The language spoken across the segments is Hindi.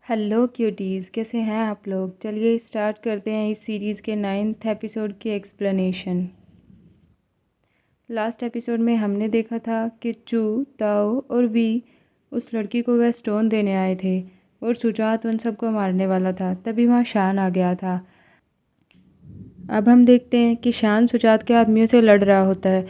हेलो क्यूटीज़, कैसे हैं आप लोग। चलिए स्टार्ट करते हैं इस सीरीज़ के 9th एपिसोड की एक्सप्लेनेशन। लास्ट एपिसोड में हमने देखा था कि चू, ताओ और वी उस लड़की को वह स्टोन देने आए थे और सुजात उन सबको मारने वाला था। तभी वहाँ शान आ गया था। अब हम देखते हैं कि शान सुजात के आदमियों से लड़ रहा होता है।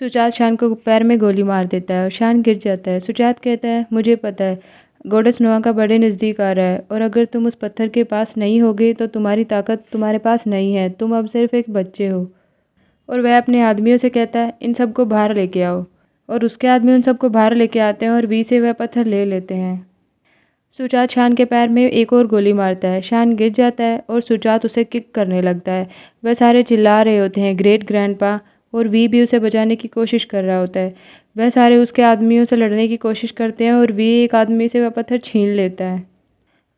सुजात शान को पैर में गोली मार देता है और शान गिर जाता है। सुजात कहता है, मुझे पता है गॉडेस नोआ का बड़े नज़दीक आ रहा है और अगर तुम उस पत्थर के पास नहीं होगे तो तुम्हारी ताकत तुम्हारे पास नहीं है। तुम अब सिर्फ एक बच्चे हो। और वह अपने आदमियों से कहता है, इन सबको बाहर लेके आओ। और उसके आदमी उन सबको बाहर लेके आते हैं और वी से वह पत्थर ले लेते हैं। सुजात शान के पैर में एक और गोली मारता है। शान गिर जाता है और सुजात उसे किक करने लगता है। वह सारे चिल्ला रहे होते हैं, ग्रेट ग्रैंडपा। और वी भी उसे बचाने की कोशिश कर रहा होता है। वह सारे उसके आदमियों से लड़ने की कोशिश करते हैं और वी एक आदमी से वह पत्थर छीन लेता है।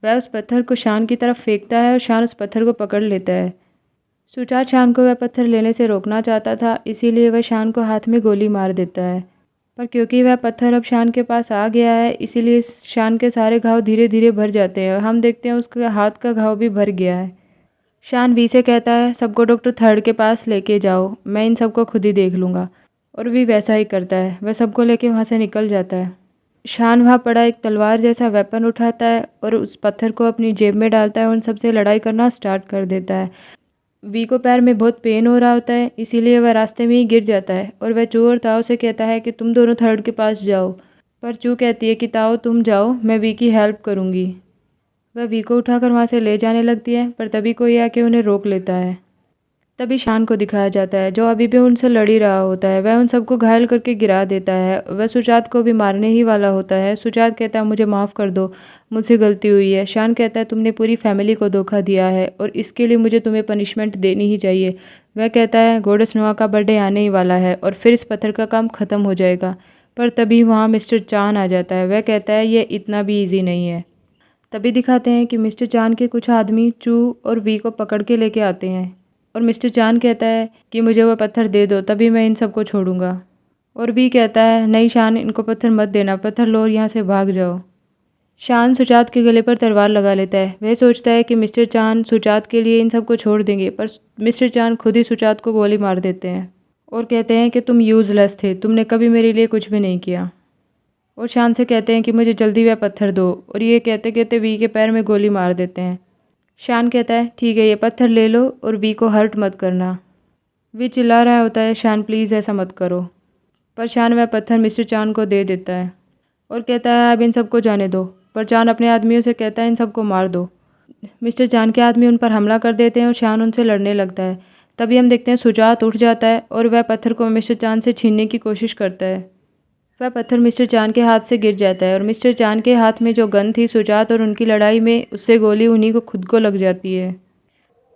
वह उस पत्थर को शान की तरफ फेंकता है और शान उस पत्थर को पकड़ लेता है। सुजात शान को वह पत्थर लेने से रोकना चाहता था, इसीलिए वह शान को हाथ में गोली मार देता है। पर क्योंकि वह पत्थर अब शान के पास आ गया है, इसीलिए शान के सारे घाव धीरे धीरे भर जाते हैं और हम देखते हैं उसके हाथ का घाव भी भर गया है। शान वी से कहता है, सबको डॉक्टर थर्ड के पास लेके जाओ, मैं इन सबको खुद ही देख लूँगा। और वी वैसा ही करता है। वह सबको लेके वहाँ से निकल जाता है। शान वहाँ पड़ा एक तलवार जैसा वेपन उठाता है और उस पत्थर को अपनी जेब में डालता है और उन सबसे लड़ाई करना स्टार्ट कर देता है। वी को पैर में बहुत पेन हो रहा होता है, इसीलिए वह रास्ते में ही गिर जाता है और वह चू और ताओ से कहता है कि तुम दोनों थर्ड के पास जाओ। पर चू कहती है कि ताओ तुम जाओ, मैं वी की हेल्प करूँगी। वह वी को उठाकर वहाँ से ले जाने लगती है, पर तभी कोई आके उन्हें रोक लेता है। तभी शान को दिखाया जाता है, जो अभी भी उनसे लड़ ही रहा होता है। वह उन सबको घायल करके गिरा देता है। वह सुजात को भी मारने ही वाला होता है। सुजात कहता है, मुझे माफ़ कर दो, मुझसे गलती हुई है। शान कहता है, तुमने पूरी फैमिली को धोखा दिया है और इसके लिए मुझे तुम्हें पनिशमेंट देनी ही चाहिए। वह कहता है, गॉडेस नोआ का बर्थडे आने ही वाला है और फिर इस पत्थर का काम ख़त्म हो जाएगा। पर तभी वहाँ मिस्टर चान आ जाता है। वह कहता है, ये इतना भी ईजी नहीं है। तभी दिखाते हैं कि मिस्टर चान के कुछ आदमी चू और वी को पकड़ के लेके आते हैं और मिस्टर चान कहता है कि मुझे वह पत्थर दे दो, तभी मैं इन सबको छोड़ूंगा। और वी कहता है, नहीं शान, इनको पत्थर मत देना, पत्थर लो और यहाँ से भाग जाओ। शान सुजात के गले पर तलवार लगा लेता है। वह सोचता है कि मिस्टर चान सुजात के लिए इन सबको छोड़ देंगे, पर मिस्टर चान खुद ही सुजात को गोली मार देते हैं और कहते हैं कि तुम यूज़लेस थे, तुमने कभी मेरे लिए कुछ भी नहीं किया। और शान से कहते हैं कि मुझे जल्दी वह पत्थर दो, और ये कहते कहते वी के पैर में गोली मार देते हैं। शान कहता है, ठीक है, ये पत्थर ले लो और वी को हर्ट मत करना। वी चिल्ला रहा होता है, शान प्लीज़ ऐसा मत करो। पर शान वह पत्थर मिस्टर चान को दे देता है और कहता है, अब इन सबको जाने दो। पर चान अपने आदमियों से कहता है, इन सबको मार दो। मिस्टर चान के आदमी उन पर हमला कर देते हैं और शान उनसे लड़ने लगता है। तभी हम देखते हैं सुजात उठ जाता है और वह पत्थर को मिस्टर चान से छीनने की कोशिश करता है। वह पत्थर मिस्टर चान के हाथ से गिर जाता है और मिस्टर चान के हाथ में जो गन थी सुजात और उनकी लड़ाई में, उससे गोली उन्हीं को खुद को लग जाती है।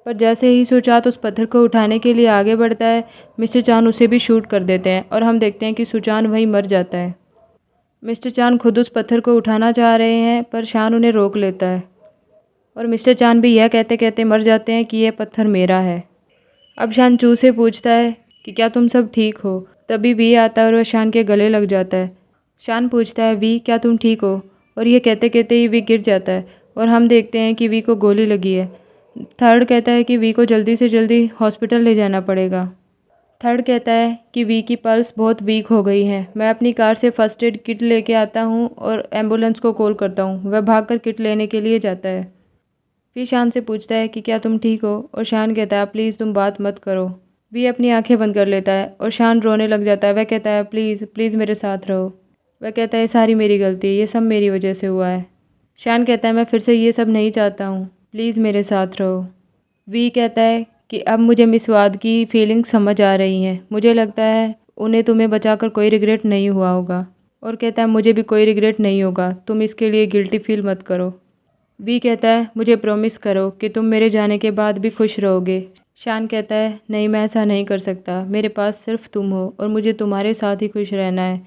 पर जैसे ही सुजात उस पत्थर को उठाने के लिए आगे बढ़ता है, मिस्टर चान उसे भी शूट कर देते हैं और हम देखते हैं कि सुजान वहीं मर जाता है। मिस्टर चान खुद उस पत्थर को उठाना चाह रहे हैं, पर शान उन्हें रोक लेता है और मिस्टर चान भी यह कहते कहते मर जाते हैं कि यह पत्थर मेरा है। अब शान चू से पूछता है कि क्या तुम सब ठीक हो। तभी वी आता है और वह शान के गले लग जाता है। शान पूछता है, वी क्या तुम ठीक हो। और ये कहते कहते ही वी गिर जाता है और हम देखते हैं कि वी को गोली लगी है। थर्ड कहता है कि वी को जल्दी से जल्दी हॉस्पिटल ले जाना पड़ेगा। थर्ड कहता है कि वी की पल्स बहुत वीक हो गई है। मैं अपनी कार से फर्स्ट एड किट लेके आता हूँ और एम्बुलेंस को कॉल करता हूँ। वह भागकर किट लेने के लिए जाता है। फिर शान से पूछता है कि क्या तुम ठीक हो, और शान कहता है, प्लीज़ तुम बात मत करो। वी अपनी आंखें बंद कर लेता है और शान रोने लग जाता है। वह कहता है, प्लीज़ प्लीज़ मेरे साथ रहो। वह कहता है, सारी मेरी गलती है, ये सब मेरी वजह से हुआ है। शान कहता है, मैं फिर से ये सब नहीं चाहता हूँ, प्लीज़ मेरे साथ रहो। वी कहता है कि अब मुझे मिस वाद की फीलिंग समझ आ रही हैं। मुझे लगता है उन्हें तुम्हें बचाकर कोई रिग्रेट नहीं हुआ होगा। और कहता है, मुझे भी कोई रिग्रेट नहीं होगा, तुम इसके लिए गिल्टी फील मत करो। वी कहता है, मुझे प्रॉमिस करो कि तुम मेरे जाने के बाद भी खुश रहोगे। शान कहता है, नहीं, मैं ऐसा नहीं कर सकता, मेरे पास सिर्फ तुम हो और मुझे तुम्हारे साथ ही खुश रहना है।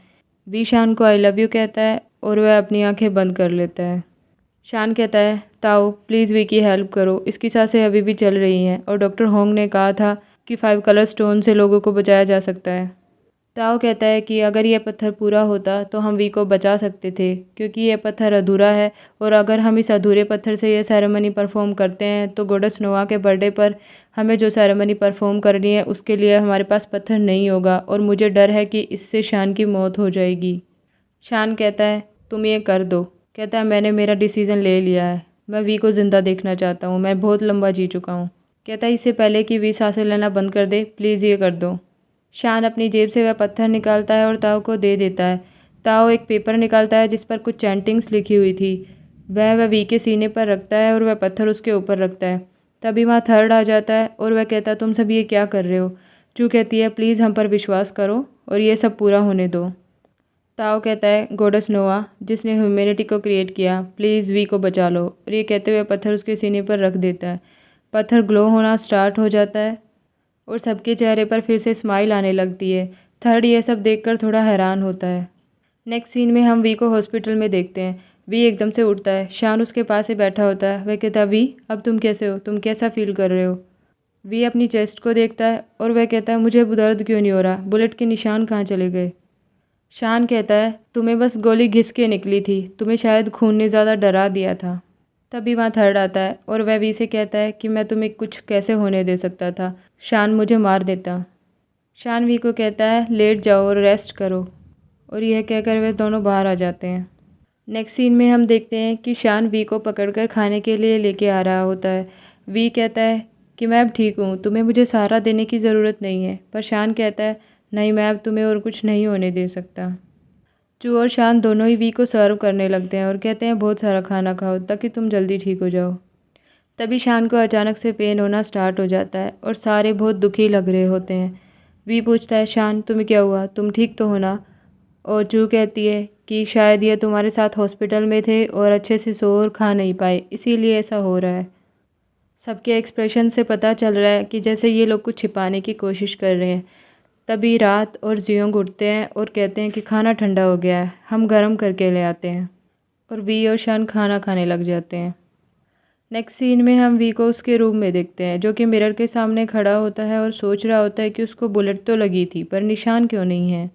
वी शान को आई लव यू कहता है और वह अपनी आंखें बंद कर लेता है। शान कहता है, ताओ प्लीज़ वी की हेल्प करो, इसकी सांसें अभी भी चल रही हैं और डॉक्टर होंग ने कहा था कि 5 कलर स्टोन से लोगों को बचाया जा सकता है। ताओ कहता है कि अगर ये पत्थर पूरा होता तो हम वी को बचा सकते थे, क्योंकि ये पत्थर अधूरा है और अगर हम इस अधूरे पत्थर से ये सेरेमनी परफॉर्म करते हैं तो गॉडेस नोआ के बर्थडे पर हमें जो सेरेमनी परफॉर्म करनी है उसके लिए हमारे पास पत्थर नहीं होगा और मुझे डर है कि इससे शान की मौत हो जाएगी। शान कहता है तुम ये कर दो। कहता है मैंने मेरा डिसीज़न ले लिया है, मैं वी को ज़िंदा देखना चाहता हूँ, मैं बहुत लंबा जी चुका हूँ। कहता है इससे पहले कि वी सांसें लेना बंद कर दे प्लीज़ ये कर दो। शान अपनी जेब से वह पत्थर निकालता है और ताओ को दे देता है। ताओ एक पेपर निकालता है जिस पर कुछ चैंटिंग्स लिखी हुई थी। वह वी के सीने पर रखता है और वह पत्थर उसके ऊपर रखता है। तभी वहाँ थर्ड आ जाता है और वह कहता है तुम सब ये क्या कर रहे हो। चू कहती है प्लीज़ हम पर विश्वास करो और ये सब पूरा होने दो। ताओ कहता है गॉडेस नोआ जिसने ह्यूमैनिटी को क्रिएट किया, प्लीज़ वी को बचा लो। और ये कहते हुए पत्थर उसके सीने पर रख देता है। पत्थर ग्लो होना स्टार्ट हो जाता है और सबके चेहरे पर फिर से स्माइल आने लगती है। थर्ड ये सब देखकर थोड़ा हैरान होता है। नेक्स्ट सीन में हम वी को हॉस्पिटल में देखते हैं। वी एकदम से उठता है। शान उसके पास ही बैठा होता है। वह कहता है वी अब तुम कैसे हो, तुम कैसा फील कर रहे हो। वी अपनी चेस्ट को देखता है और वह कहता है मुझे दर्द क्यों नहीं हो रहा, बुलेट के निशान कहाँ चले गए। शान कहता है तुम्हें बस गोली घिस के निकली थी, तुम्हें शायद खून ने ज़्यादा डरा दिया था। तभी वहाँ थर्ड आता है और वह वी से कहता है कि मैं तुम्हें कुछ कैसे होने दे सकता था, शान मुझे मार देता। शान वी को कहता है लेट जाओ और रेस्ट करो और यह कहकर वे दोनों बाहर आ जाते हैं। नेक्स्ट सीन में हम देखते हैं कि शान वी को पकड़कर खाने के लिए लेके आ रहा होता है। वी कहता है कि मैं अब ठीक हूँ, तुम्हें मुझे सहारा देने की ज़रूरत नहीं है। पर शान कहता है नहीं, मैं अब तुम्हें और कुछ नहीं होने दे सकता। चू और शान दोनों ही वी को सर्व करने लगते हैं और कहते हैं बहुत सारा खाना खाओ ताकि तुम जल्दी ठीक हो जाओ। तभी शान को अचानक से पेन होना स्टार्ट हो जाता है और सारे बहुत दुखी लग रहे होते हैं। वी पूछता है शान तुम्हें क्या हुआ, तुम ठीक तो हो ना। और चू कहती है कि शायद ये तुम्हारे साथ हॉस्पिटल में थे और अच्छे से सो और खा नहीं पाए, इसीलिए ऐसा हो रहा है। सबके एक्सप्रेशन से पता चल रहा है कि जैसे ये लोग कुछ छिपाने की कोशिश कर रहे हैं। तभी रात और जियोंग उठते हैं और कहते हैं कि खाना ठंडा हो गया है, हम गर्म करके ले आते हैं। और वी और शान खाना खाने लग जाते हैं। नेक्स्ट सीन में हम वी को उसके रूम में देखते हैं, जो कि मिरर के सामने खड़ा होता है और सोच रहा होता है कि उसको बुलेट तो लगी थी पर निशान क्यों नहीं है।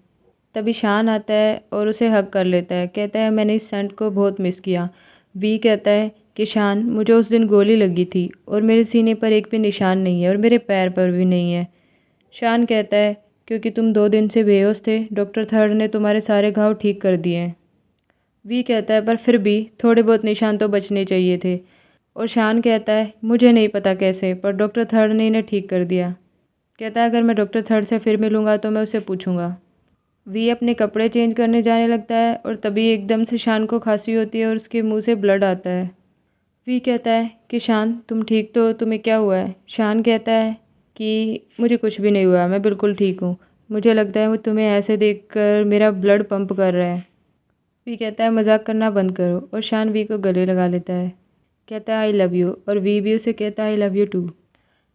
तभी शान आता है और उसे हग कर लेता है। कहता है मैंने इस सेंट को बहुत मिस किया। वी कहता है कि शान मुझे उस दिन गोली लगी थी और मेरे सीने पर एक भी निशान नहीं है और मेरे पैर पर भी नहीं है। शान कहता है क्योंकि तुम 2 दिन से बेहोश थे, डॉक्टर थर्ड ने तुम्हारे सारे घाव ठीक कर दिए हैं। वी कहता है पर फिर भी थोड़े बहुत निशान तो बचने चाहिए थे। और शान कहता है मुझे नहीं पता कैसे, पर डॉक्टर थर्ड ने इन्हें ठीक कर दिया। कहता है अगर मैं डॉक्टर थर्ड से फिर मिलूँगा तो मैं उसे पूछूंगा। वी अपने कपड़े चेंज करने जाने लगता है और तभी एकदम से शान को खांसी होती है और उसके मुंह से ब्लड आता है। वी कहता है कि शान तुम ठीक तो हो, तुम्हें क्या हुआ है। शान कहता है कि मुझे कुछ भी नहीं हुआ, मैं बिल्कुल ठीक हूँ। मुझे लगता है वो तुम्हें ऐसे देखकर मेरा ब्लड पंप कर रहा है। वी कहता है मजाक करना बंद करो और शान वी को गले लगा लेता है। कहता है आई लव यू और वी भी उसे कहता है I love you too.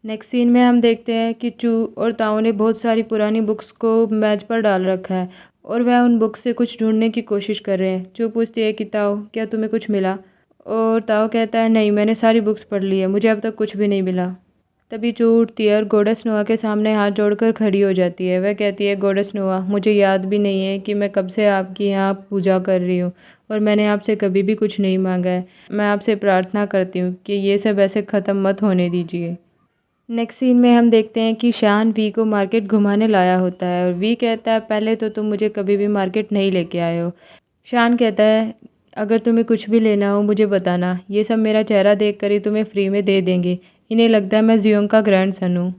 Next scene में हम देखते हैं कि चू और ताऊ ने बहुत सारी पुरानी बुक्स को मेज पर डाल रखा है और वह उन बुक्स से कुछ ढूंढने की कोशिश कर रहे हैं। चू पूछती है कि ताऊ क्या तुम्हें कुछ मिला। और ताऊ कहता है नहीं, मैंने सारी बुक्स पढ़ ली है, मुझे अब तक कुछ भी नहीं मिला। तभी चू उठती है और गॉडेस नोआ के सामने हाथ जोड़कर खड़ी हो जाती है। वह कहती है गॉडेस नोआ मुझे याद भी नहीं है कि मैं कब से आपकी यहाँ पूजा कर रही हूँ और मैंने आपसे कभी भी कुछ नहीं मांगा है। मैं आपसे प्रार्थना करती हूँ कि ये सब ऐसे ख़त्म मत होने दीजिए। नेक्स्ट सीन में हम देखते हैं कि शान वी को मार्केट घुमाने लाया होता है और वी कहता है पहले तो तुम मुझे कभी भी मार्केट नहीं लेके आए हो। शान कहता है अगर तुम्हें कुछ भी लेना हो मुझे बताना, ये सब मेरा चेहरा देख कर ही तुम्हें फ्री में दे देंगे। इन्हें लगता है मैं जियोंग का ग्रैंडसन हूँ।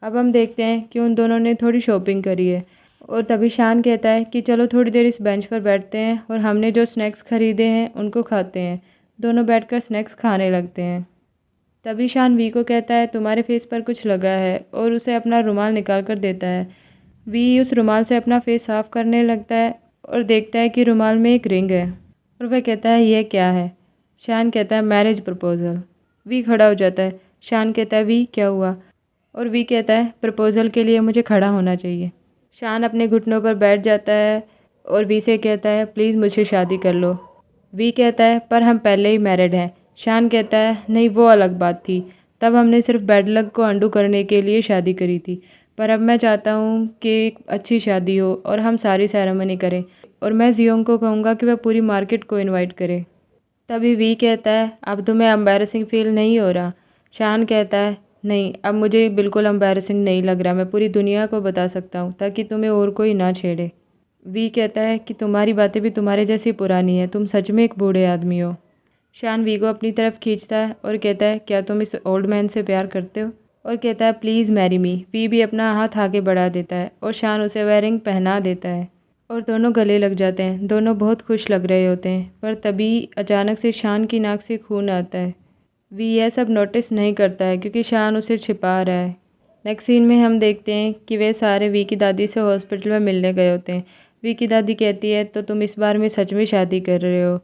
अब हम देखते हैं कि उन दोनों ने थोड़ी शॉपिंग करी है और तभी शान कहता है कि चलो थोड़ी देर इस बेंच पर बैठते हैं और हमने जो स्नैक्स खरीदे हैं उनको खाते हैं। दोनों बैठकर स्नैक्स खाने लगते हैं। तभी शान वी को कहता है तुम्हारे फेस पर कुछ लगा है और उसे अपना रुमाल निकाल कर देता है। वी उस रुमाल से अपना फेस साफ करने लगता है और देखता है कि रुमाल में एक रिंग है और वह कहता है यह क्या है। शान कहता है मैरिज प्रपोजल। वी खड़ा हो जाता है। शान कहता है वी क्या हुआ। और वी कहता है प्रपोजल के लिए मुझे खड़ा होना चाहिए। शान अपने घुटनों पर बैठ जाता है और वी से कहता है प्लीज़ मुझसे शादी कर लो। वी कहता है पर हम पहले ही मैरिड हैं। शान कहता है नहीं, वो अलग बात थी, तब हमने सिर्फ बैड लक को अंडू करने के लिए शादी करी थी, पर अब मैं चाहता हूँ कि एक अच्छी शादी हो और हम सारी सेरेमनी करें, और मैं जियोंग को कहूँगा कि वह पूरी मार्केट को इनवाइट करे। तभी वी कहता है, अब तुम्हें एम्बैरेसिंग फील नहीं हो रहा? शान कहता है, नहीं, अब मुझे बिल्कुल एम्बैरेसिंग नहीं लग रहा, मैं पूरी दुनिया को बता सकता हूँ ताकि तुम्हें और कोई ना छेड़े। वी कहता है कि तुम्हारी बातें भी तुम्हारे जैसी पुरानी है, तुम सच में एक बूढ़े आदमी हो। शान वी को अपनी तरफ खींचता है और कहता है, क्या तुम इस ओल्ड मैन से प्यार करते हो? और कहता है, प्लीज़ मैरी मी। वी भी अपना हाथ आगे बढ़ा देता है और शान उसे वह रिंग पहना देता है और दोनों गले लग जाते हैं। दोनों बहुत खुश लग रहे होते हैं, पर तभी अचानक से शान की नाक से खून आता है। वी यह सब नोटिस नहीं करता है क्योंकि शान उसे छिपा रहा है। नेक्स्ट सीन में हम देखते हैं कि वे सारे वी की दादी से हॉस्पिटल में मिलने गए होते हैं। वी की दादी कहती है, तो तुम इस बार में सच में शादी कर रहे हो?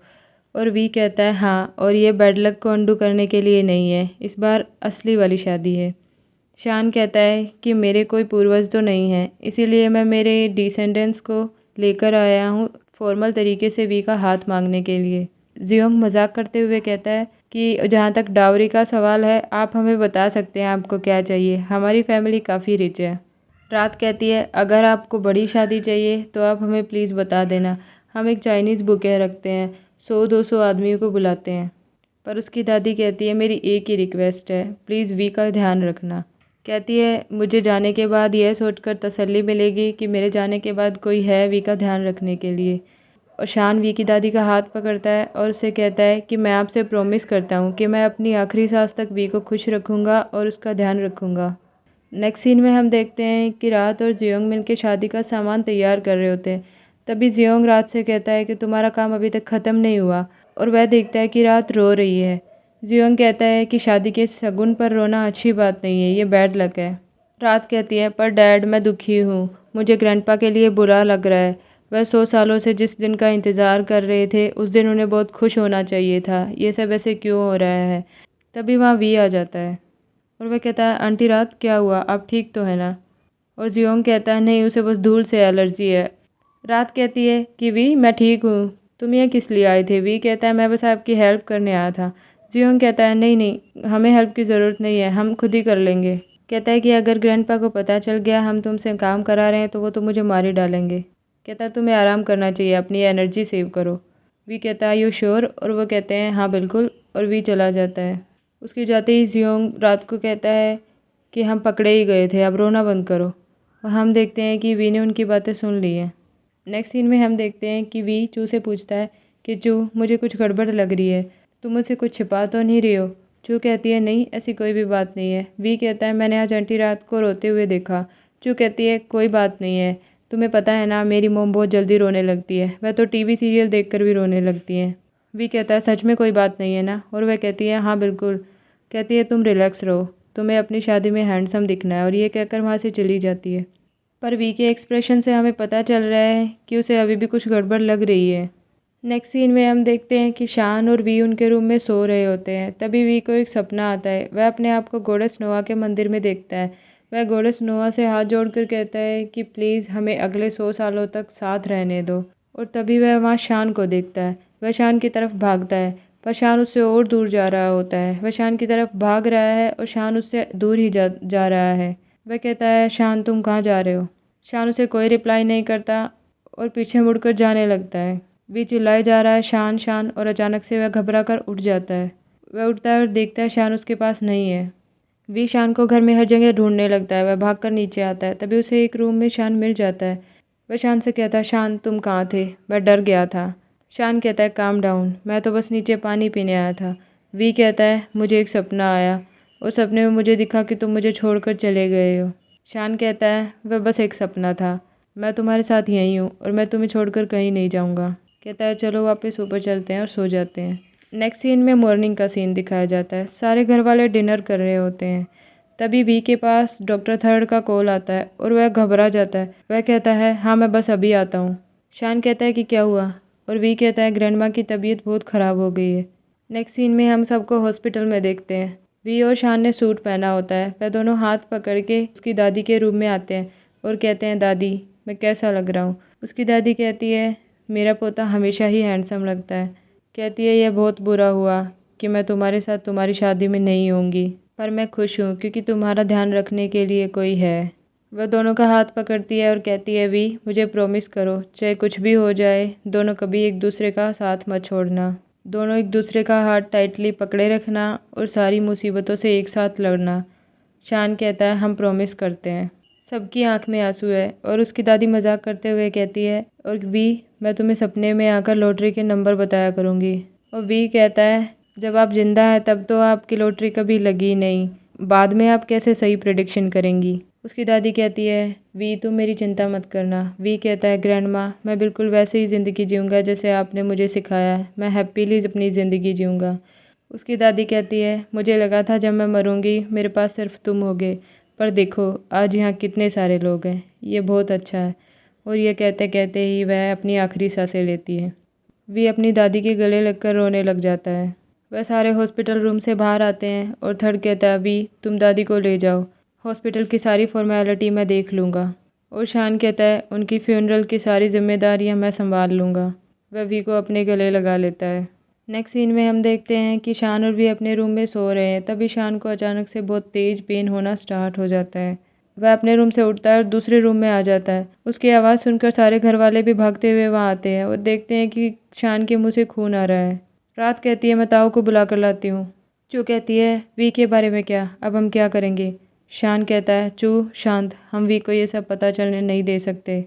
और वी कहता है, हाँ, और ये बैड लक को अंडू करने के लिए नहीं है, इस बार असली वाली शादी है। शान कहता है कि मेरे कोई पूर्वज तो नहीं है, इसीलिए मैं मेरे डिसेंडेंट्स को लेकर आया हूँ फॉर्मल तरीके से वी का हाथ मांगने के लिए। जियोंग मजाक करते हुए कहता है कि जहाँ तक डावरी का सवाल है, आप हमें बता सकते हैं आपको क्या चाहिए, हमारी फैमिली काफ़ी रिच है। रात कहती है, अगर आपको बड़ी शादी चाहिए तो आप हमें प्लीज़ बता देना, हम एक चाइनीज़ बुके रखते हैं, 100-200 आदमियों को बुलाते हैं। पर उसकी दादी कहती है, मेरी एक ही रिक्वेस्ट है, प्लीज़ वी का ध्यान रखना। कहती है, मुझे जाने के बाद यह सोचकर तसल्ली मिलेगी कि मेरे जाने के बाद कोई है वी का ध्यान रखने के लिए। और शान वी की दादी का हाथ पकड़ता है और उसे कहता है कि मैं आपसे प्रॉमिस करता हूँ कि मैं अपनी आखिरी सांस तक वी को खुश रखूँगा और उसका ध्यान रखूँगा। नेक्स्ट सीन में हम देखते हैं कि रात और जियोंग मिलकर शादी का सामान तैयार कर रहे होते हैं। तभी जियोंग रात से कहता है कि तुम्हारा काम अभी तक ख़त्म नहीं हुआ, और वह देखता है कि रात रो रही है। जियोंग कहता है कि शादी के शगुन पर रोना अच्छी बात नहीं है, ये बैड लक है। रात कहती है, पर डैड, मैं दुखी हूँ, मुझे ग्रैंडपा के लिए बुरा लग रहा है। वह 100 सालों से जिस दिन का इंतज़ार कर रहे थे, उस दिन उन्हें बहुत खुश होना चाहिए था, ये सब ऐसे क्यों हो रहा है? तभी वहाँ वी आ जाता है और वह कहता है, आंटी रात, क्या हुआ, आप ठीक तो है ना? और जियोंग कहता है, नहीं, उसे बस धूल से एलर्जी है। रात कहती है कि वी, मैं ठीक हूँ, तुम यहाँ किस लिए आए थे? वी कहता है, मैं बस आपकी हेल्प करने आया था। जियोंग कहता है, नहीं नहीं, हमें हेल्प की ज़रूरत नहीं है, हम खुद ही कर लेंगे। कहता है कि अगर ग्रैंडपा को पता चल गया हम तुमसे काम करा रहे हैं तो वो तो मुझे मार ही डालेंगे। कहता है, तुम्हें आराम करना चाहिए, अपनी एनर्जी सेव करो। वी कहता है, यू श्योर? और वो कहते हैं, हाँ बिल्कुल, और वी चला जाता है। उसके जाते ही जियोंग रात को कहता है कि हम पकड़े ही गए थे, अब रोना बंद करो। और हम देखते हैं कि वी ने उनकी बातें सुन ली हैं। नेक्स्ट सीन में हम देखते हैं कि वी चू से पूछता है कि चू, मुझे कुछ गड़बड़ लग रही है, तुम मुझसे कुछ छिपा तो नहीं रही हो? चू कहती है, नहीं, ऐसी कोई भी बात नहीं है। वी कहता है, मैंने आज आंटी रात को रोते हुए देखा। चू कहती है, कोई बात नहीं है, तुम्हें पता है ना, मेरी मोम बहुत जल्दी रोने लगती है, वह तो टीवी सीरियल देखकर भी रोने लगती है। वी कहता है, सच में कोई बात नहीं है ना? और वह कहती है, हाँ बिल्कुल। कहती है, तुम रिलैक्स रहो, तुम्हें अपनी शादी में हैंडसम दिखना है, और ये कहकर वहाँ से चली जाती है। पर वी के एक्सप्रेशन से हमें पता चल रहा है कि उसे अभी भी कुछ गड़बड़ लग रही है। नेक्स्ट सीन में हम देखते हैं कि शान और वी उनके रूम में सो रहे होते हैं। तभी वी को एक सपना आता है, वह अपने आप को गॉडेस नोआ के मंदिर में देखता है। वह गॉडेस नोआ से हाथ जोड़कर कहता है कि प्लीज़ हमें अगले 100 सालों तक साथ रहने दो। और तभी वह वहाँ शान को देखता है। वह शान की तरफ भागता है, पर शान उससे और दूर जा रहा होता है। वह शान की तरफ भाग रहा है और शान उससे दूर ही जा रहा है। वह कहता है, शान तुम कहाँ जा रहे हो? शान उसे कोई रिप्लाई नहीं करता और पीछे मुड़कर जाने लगता है। वी चिल्लाए जा रहा है, शान शान, और अचानक से वह घबरा कर उठ जाता है। वह उठता है और देखता है शान उसके पास नहीं है। वी शान को घर में हर जगह ढूंढने लगता है। वह भागकर नीचे आता है, तभी उसे एक रूम में शान मिल जाता है। वह शान से कहता है, शान तुम कहाँ थे? वह डर गया था। शान कहता है, काम डाउन, मैं तो बस नीचे पानी पीने आया था। वी कहता है, मुझे एक सपना आया, उस सपने में मुझे दिखा कि तुम मुझे छोड़कर चले गए हो। शान कहता है, वह बस एक सपना था, मैं तुम्हारे साथ यहीं हूँ और मैं तुम्हें छोड़कर कहीं नहीं जाऊँगा। कहता है, चलो वापस ऊपर चलते हैं, और सो जाते हैं। नेक्स्ट सीन में मॉर्निंग का सीन दिखाया जाता है। सारे घर वाले डिनर कर रहे होते हैं। तभी वी के पास डॉक्टर थर्ड का कॉल आता है और वह घबरा जाता है। वह कहता है, हाँ मैं बस अभी आता हूँ। शान कहता है कि क्या हुआ? और वी कहता है, ग्रैंडमा की तबीयत बहुत ख़राब हो गई है। नेक्स्ट सीन में हम सबको हॉस्पिटल में देखते हैं। वी और शान ने सूट पहना होता है। वह दोनों हाथ पकड़ के उसकी दादी के रूम में आते हैं और कहते हैं, दादी मैं कैसा लग रहा हूँ? उसकी दादी कहती है, मेरा पोता हमेशा ही हैंडसम लगता है। कहती है, यह बहुत बुरा हुआ कि मैं तुम्हारे साथ तुम्हारी शादी में नहीं होंगी, पर मैं खुश हूँ क्योंकि तुम्हारा ध्यान रखने के लिए कोई है। वह दोनों का हाथ पकड़ती है और कहती है, वी मुझे प्रॉमिस करो, चाहे कुछ भी हो जाए दोनों कभी एक दूसरे का साथ मत छोड़ना। दोनों एक दूसरे का हाथ टाइटली पकड़े रखना और सारी मुसीबतों से एक साथ लड़ना। शान कहता है, हम प्रॉमिस करते हैं। सबकी आंख में आंसू है और उसकी दादी मजाक करते हुए कहती है, और वी मैं तुम्हें सपने में आकर लॉटरी के नंबर बताया करूँगी। और वी कहता है, जब आप जिंदा हैं तब तो आपकी लॉटरी कभी लगी नहीं, बाद में आप कैसे सही प्रेडिक्शन करेंगी। उसकी दादी कहती है, वी तुम मेरी चिंता मत करना। वी कहता है, ग्रैंड माँ मैं बिल्कुल वैसे ही ज़िंदगी जीऊँगा जैसे आपने मुझे सिखाया है, मैं हैप्पीली अपनी ज़िंदगी जीऊँगा। उसकी दादी कहती है, मुझे लगा था जब मैं मरूंगी मेरे पास सिर्फ तुम होगे, पर देखो आज यहाँ कितने सारे लोग हैं, ये बहुत अच्छा है। और ये कहते कहते ही वह अपनी आखिरी सांसें लेती है। वी अपनी दादी के गले लगकर रोने लग जाता है। वह सारे हॉस्पिटल रूम से बाहर आते हैं और थर्ड कहता है, वी तुम दादी को ले जाओ, हॉस्पिटल की सारी फॉर्मेलिटी मैं देख लूँगा। और शान कहता है, उनकी फ्यूनरल की सारी जिम्मेदारियाँ मैं संभाल लूँगा। वह वी को अपने गले लगा लेता है। नेक्स्ट सीन में हम देखते हैं कि शान और वी अपने रूम में सो रहे हैं। तभी शान को अचानक से बहुत तेज पेन होना स्टार्ट हो जाता है। वह अपने रूम से उठता है और दूसरे रूम में आ जाता है। उसकी आवाज़ सुनकर सारे घर वाले भी भागते हुए वहाँ आते हैं और देखते हैं कि शान के मुंह से खून आ रहा है। रात कहती है, मैं ताऊ को बुला कर लाती हूँ। चू कहती है, वी के बारे में क्या, अब हम क्या करेंगे। शान कहता है, चू शांत, हम वी को ये सब पता चलने नहीं दे सकते।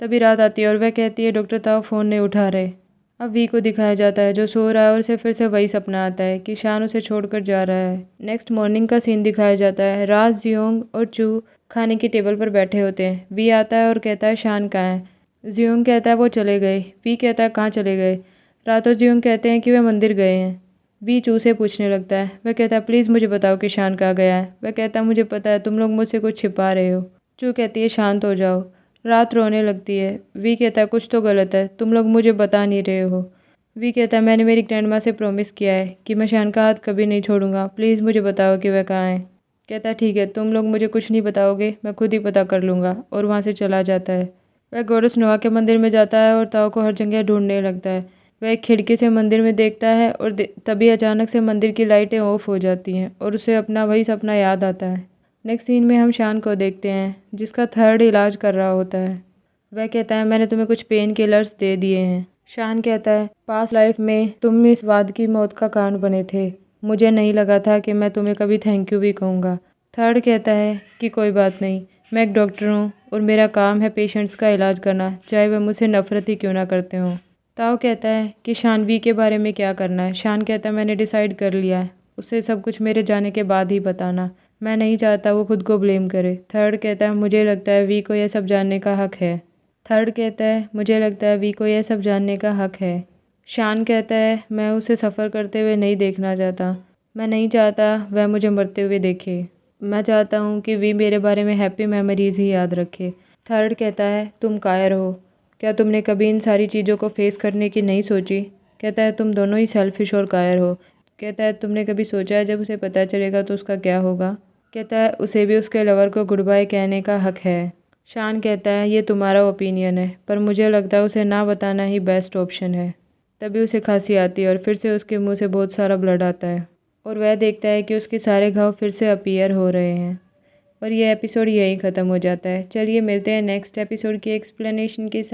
तभी रात आती है और वह कहती है, डॉक्टर ताऊ फ़ोन नहीं उठा रहे। अब वी को दिखाया जाता है जो सो रहा है और उसे फिर से वही सपना आता है कि शान उसे छोड़कर जा रहा है। नेक्स्ट मॉर्निंग का सीन दिखाया जाता है। राज, जियोंग और चू खाने की टेबल पर बैठे होते हैं। वी आता है और कहता है, शान कहाँ है। जियोंग कहता है, वो चले गए। वी कहता है, कहाँ चले गए। रात और जियोंग कहते हैं कि वे मंदिर गए हैं। वी चू से पूछने लगता है। वह कहता है, प्लीज़ मुझे बताओ कि शान कहाँ गया है। वह कहता है, मुझे पता है तुम लोग मुझसे कुछ छिपा रहे हो। चू कहती है, शांत हो जाओ। रात रोने लगती है। वी कहता है, कुछ तो गलत है, तुम लोग मुझे बता नहीं रहे हो। वी कहता है, मैंने मेरी ग्रैंड माँ से प्रॉमिस किया है कि मैं शान का हाथ कभी नहीं छोड़ूंगा, प्लीज़ मुझे बताओ कि वह कहाँ है। कहता है, ठीक है, तुम लोग मुझे कुछ नहीं बताओगे, मैं खुद ही पता कर लूँगा। और वहाँ से चला जाता है। वह गोरस नोआ के मंदिर में जाता है और ताओ को हर जगह ढूंढने लगता है। वह एक खिड़की से मंदिर में देखता है और तभी अचानक से मंदिर की लाइटें ऑफ हो जाती हैं और उसे अपना वही सपना याद आता है। नेक्स्ट सीन में हम शान को देखते हैं जिसका थर्ड इलाज कर रहा होता है। वह कहता है, मैंने तुम्हें कुछ पेन किलर्स दे दिए हैं। शान कहता है, पास्ट लाइफ में तुम इस वाद की मौत का कारण बने थे, मुझे नहीं लगा था कि मैं तुम्हें कभी थैंक यू भी कहूँगा। थर्ड कहता है कि कोई बात नहीं, मैं एक डॉक्टर हूँ और मेरा काम है पेशेंट्स का इलाज करना, चाहे वह मुझसे नफरत ही क्यों ना करते हों। ताओ कहता है कि शानवी के बारे में क्या करना है। शान कहता है, मैंने डिसाइड कर लिया है, उसे सब कुछ मेरे जाने के बाद ही बताना, मैं नहीं चाहता वो खुद को ब्लेम करे। थर्ड कहता है, मुझे लगता है वी को यह सब जानने का हक है। थर्ड कहता है, मुझे लगता है वी को यह सब जानने का हक है। शान कहता है, मैं उसे सफ़र करते हुए नहीं देखना चाहता, मैं नहीं चाहता वह मुझे मरते हुए देखे, मैं चाहता हूँ कि वी मेरे बारे में हैप्पी मेमोरीज ही याद रखे। थर्ड कहता है, तुम कायर हो, क्या तुमने कभी इन सारी चीज़ों को फेस करने की नहीं सोची। कहता है, तुम दोनों ही सेल्फिश और कायर हो। कहता है, तुमने कभी सोचा है जब उसे पता चलेगा तो उसका क्या होगा। कहता है, उसे भी उसके लवर को गुड बाय कहने का हक है। शान कहता है, ये तुम्हारा ओपिनियन है, पर मुझे लगता है उसे ना बताना ही बेस्ट ऑप्शन है। तभी उसे खांसी आती है और फिर से उसके मुंह से बहुत सारा ब्लड आता है और वह देखता है कि उसके सारे घाव फिर से अपीयर हो रहे हैं। और यह एपिसोड यहीं ख़त्म हो जाता है। चलिए मिलते हैं नेक्स्ट एपिसोड की एक्सप्लेनेशन के साथ।